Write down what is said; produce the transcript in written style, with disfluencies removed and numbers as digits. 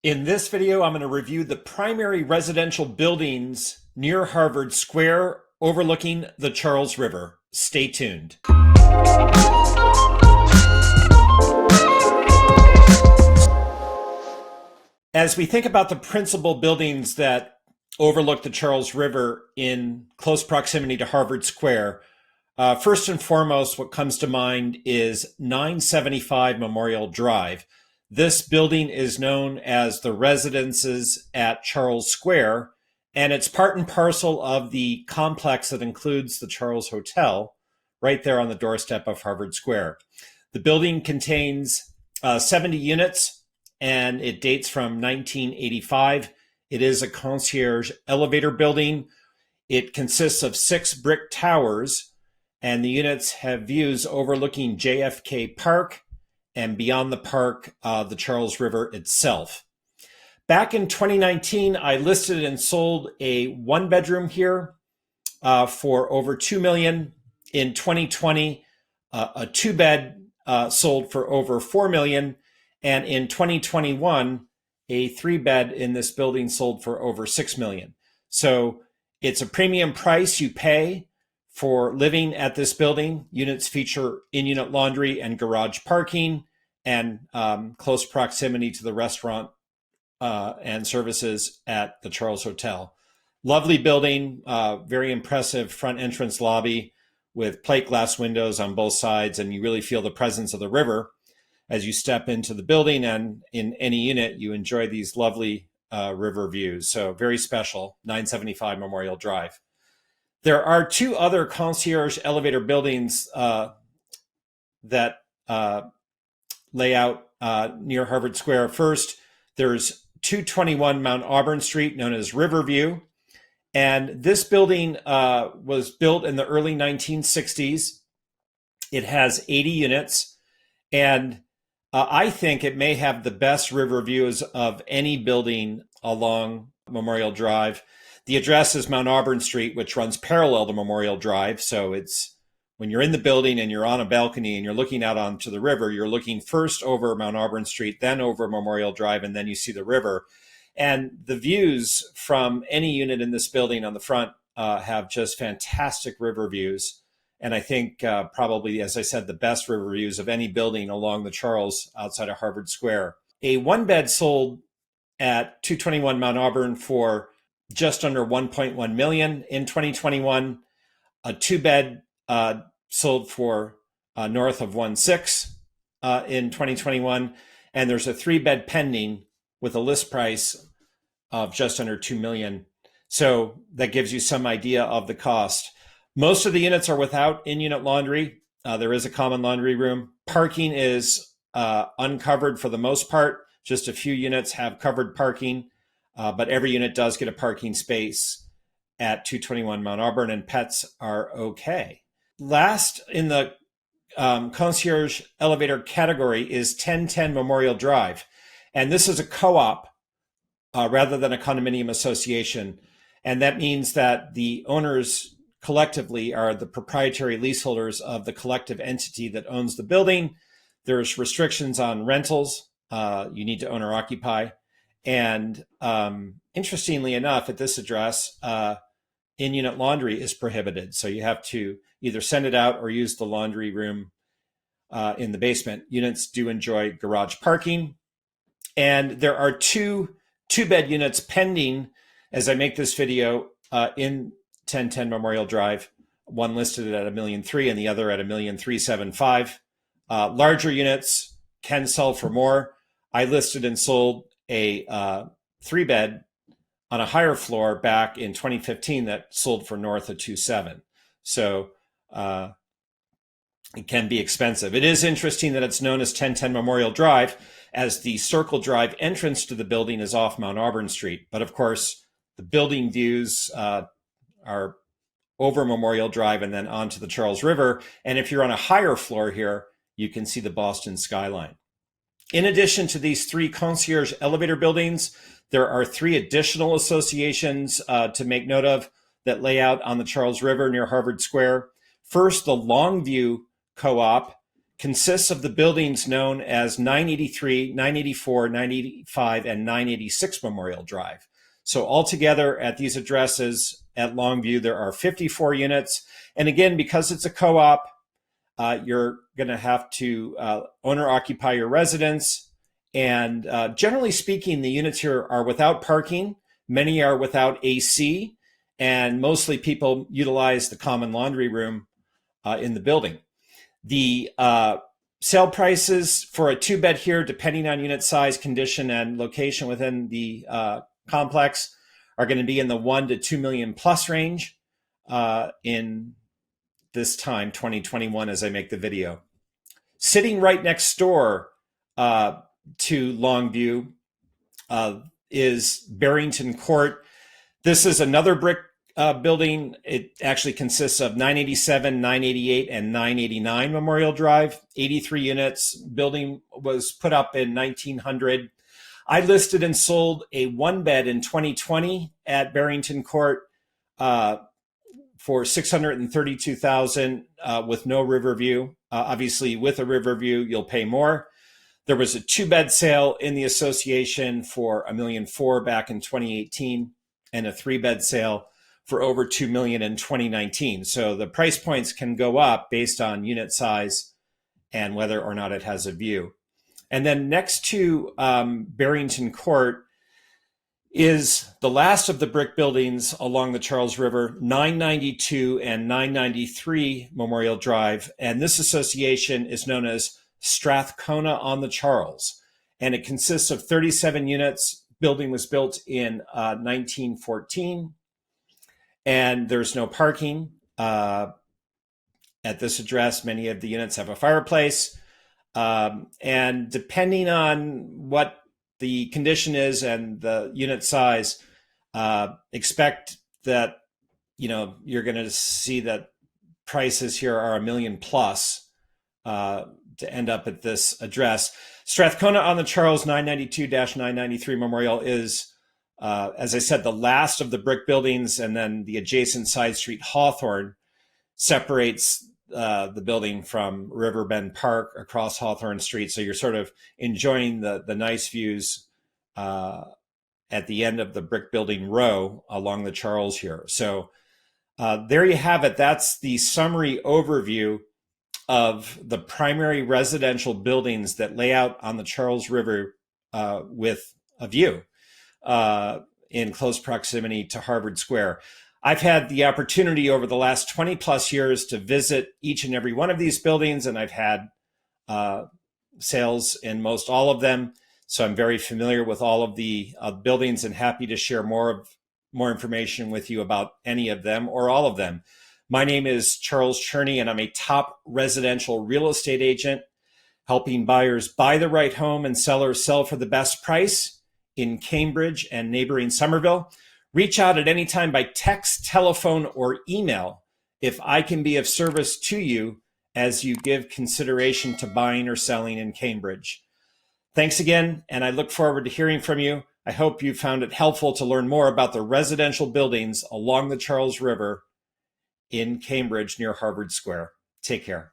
In this video, I'm going to review the primary residential buildings near Harvard Square overlooking the Charles River. Stay tuned. As we think about the principal buildings that overlook the Charles River in close proximity to Harvard Square, first and foremost, what comes to mind is 975 Memorial Drive. This building is known as the Residences at Charles Square, and it's part and parcel of the complex that includes the Charles Hotel right there on the doorstep of Harvard Square. The building contains 70 units, and it dates from 1985. It is a concierge elevator building. It consists of 6 brick towers, and the units have views overlooking JFK Park, and beyond the park, the Charles River itself. Back in 2019, I listed and sold a 1-bedroom here for over $2 million. In 2020, a 2-bed sold for over $4 million. And in 2021, a 3-bed in this building sold for over $6 million. So it's a premium price you pay for living at this building. Units feature in-unit laundry and garage parking, and close proximity to the restaurant and services at the Charles Hotel. Lovely building, very impressive front entrance lobby with plate glass windows on both sides, and you really feel the presence of the river as you step into the building, and in any unit, you enjoy these lovely river views. So very special, 975 Memorial Drive. There are 2 other concierge elevator buildings that lay out near Harvard Square. First, there's 221 Mount Auburn Street, known as Riverview. And this building was built in the early 1960s. It has 80 units. And I think it may have the best river views of any building along Memorial Drive. The address is Mount Auburn Street, which runs parallel to Memorial Drive. So it's when you're in the building and you're on a balcony and you're looking out onto the river, you're looking first over Mount Auburn Street, then over Memorial Drive, and then you see the river. And the views from any unit in this building on the front have just fantastic river views. And I think probably, as I said, the best river views of any building along the Charles outside of Harvard Square. A 1-bed sold at 221 Mount Auburn for just under $1.1 million in 2021. A 2-bed sold for north of 1.6 in 2021. And there's a 3-bed pending with a list price of just under $2 million. So that gives you some idea of the cost. Most of the units are without in-unit laundry. There is a common laundry room. Parking is uncovered for the most part. Just a few units have covered parking, but every unit does get a parking space at 221 Mount Auburn, and pets are okay. Last in the concierge elevator category is 1010 Memorial Drive. And this is a co-op rather than a condominium association. And that means that the owners collectively are the proprietary leaseholders of the collective entity that owns the building. There's restrictions on rentals. You need to own or occupy. And interestingly enough, at this address, in-unit laundry is prohibited. So you have to either send it out or use the laundry room in the basement. Units do enjoy garage parking. And there are 2-bed units pending as I make this video in 1010 Memorial Drive, one listed at $1.3 million and the other at $1.375 million. Larger units can sell for more. I listed and sold a 3-bed on a higher floor back in 2015 that sold for north of 2.7. So it can be expensive. It is interesting that it's known as 1010 Memorial Drive, as the Circle Drive entrance to the building is off Mount Auburn Street. But of course, the building views are over Memorial Drive and then onto the Charles River. And if you're on a higher floor here, you can see the Boston skyline. In addition to these 3 concierge elevator buildings, there are 3 additional associations to make note of that lay out on the Charles River near Harvard Square. First, the LONGVIEW Co-op consists of the buildings known as 983, 984, 985, and 986 Memorial Drive. So altogether at these addresses at Longview, there are 54 units. And again, because it's a co-op, you're going to have to owner occupy your residence. And generally speaking, the units here are without parking. Many are without AC, and mostly people utilize the common laundry room in the building. The sale prices for a 2-bed here, depending on unit size, condition, and location within the complex, are going to be in the 1 to 2 million plus range in this time, 2021, as I make the video. Sitting right next door to Longview is Barrington Court. This is another brick building. It actually consists of 987, 988, and 989 Memorial Drive, 83 units. Building was put up in 1900. I listed and sold a 1-bed in 2020 at Barrington Court for $632,000 with no Riverview. Obviously, with a Riverview, you'll pay more. There was a 2-bed sale in the association for $1.4 million back in 2018, and a 3-bed sale for over $2 million in 2019. So the price points can go up based on unit size and whether or not it has a view. And then next to Barrington Court is the last of the brick buildings along the Charles River, 992 and 993 Memorial Drive. And this association is known as Strathcona on the Charles. And it consists of 37 units. Building was built in 1914. And there's no parking at this address. Many of the units have a fireplace. And depending on what the condition is and the unit size, expect that, you're going to see that prices here are $1 million plus to end up at this address. Strathcona on the Charles 992-993 Memorial is, as I said, the last of the brick buildings, and then the adjacent side street Hawthorne separates the building from Riverbend Park across Hawthorne Street. So you're sort of enjoying the nice views at the end of the brick building row along the Charles here. So there you have it. That's the summary overview of the primary residential buildings that lay out on the Charles River with a view in close proximity to Harvard Square. I've had the opportunity over the last 20 plus years to visit each and every one of these buildings, and I've had sales in most all of them. So I'm very familiar with all of the buildings and happy to share more information with you about any of them or all of them. My name is Charles Cherney, and I'm a top residential real estate agent, helping buyers buy the right home and sellers sell for the best price in Cambridge and neighboring Somerville. Reach out at any time by text, telephone, or email if I can be of service to you as you give consideration to buying or selling in Cambridge. Thanks again, and I look forward to hearing from you. I hope you found it helpful to learn more about the residential buildings along the Charles River in Cambridge near Harvard Square. Take care.